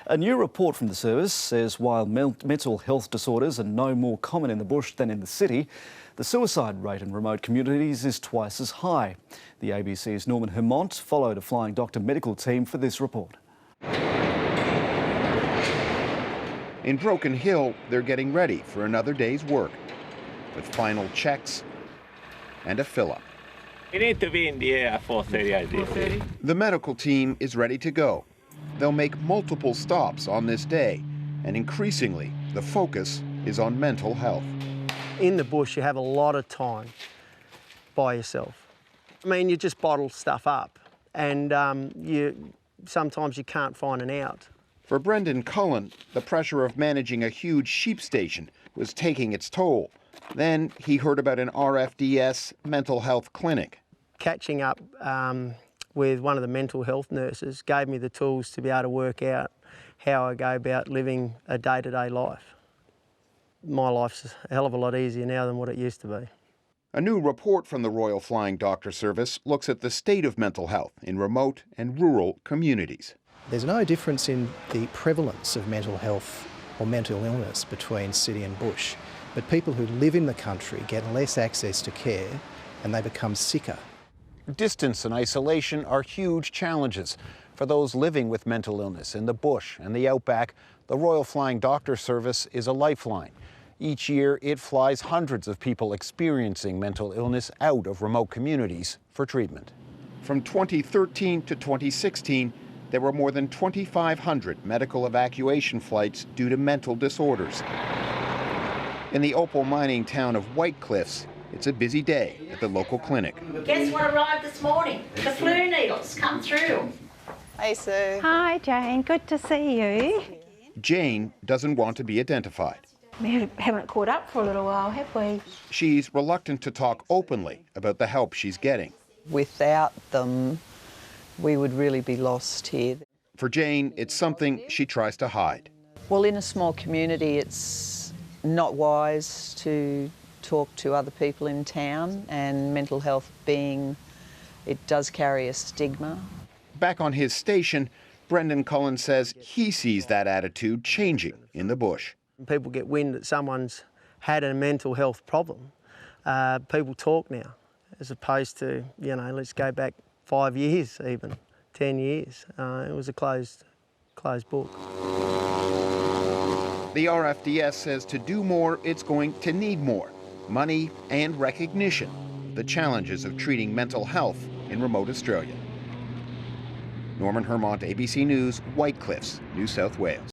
A new report from the service says while mental health disorders are no more common in the bush than in the city, the suicide rate in remote communities is twice as high. The ABC's Norman Hermont followed a Flying Doctor medical team for this report. In Broken Hill, they're getting ready for another day's work, with final checks and a fill-up. We need to be in the air at 4:30 ideally. The medical team is ready to go. They'll make multiple stops on this day, and increasingly, the focus is on mental health. In the bush, you have a lot of time by yourself. I mean, you just bottle stuff up, and sometimes you can't find an out. For Brendan Cullen, the pressure of managing a huge sheep station was taking its toll. Then he heard about an RFDS mental health clinic. Catching up with one of the mental health nurses gave me the tools to be able to work out how I go about living a day-to-day life. My life's a hell of a lot easier now than what it used to be. A new report from the Royal Flying Doctor Service looks at the state of mental health in remote and rural communities. There's no difference in the prevalence of mental health or mental illness between city and bush, but people who live in the country get less access to care and they become sicker. Distance and isolation are huge challenges. For those living with mental illness in the bush and the outback, the Royal Flying Doctor Service is a lifeline. Each year, it flies hundreds of people experiencing mental illness out of remote communities for treatment. From 2013 to 2016, there were more than 2,500 medical evacuation flights due to mental disorders. In the opal mining town of White Cliffs, it's a busy day at the local clinic. Guess what arrived this morning? The flu needles come through. Hey, Sue. Hi, Jane. Good to see you. Jane doesn't want to be identified. We haven't caught up for a little while, have we? She's reluctant to talk openly about the help she's getting. Without them, we would really be lost here. For Jane, it's something she tries to hide. Well, in a small community, it's not wise to talk to other people in town, and mental health it does carry a stigma. Back on his station, Brendan Cullen says he sees that attitude changing in the bush. People get wind that someone's had a mental health problem. People talk now, as opposed to, let's go back 5 years even, 10 years. It was a closed book. The RFDS says to do more, it's going to need more money and recognition. The challenges of treating mental health in remote Australia. Norman Hermont, ABC News, White Cliffs, New South Wales.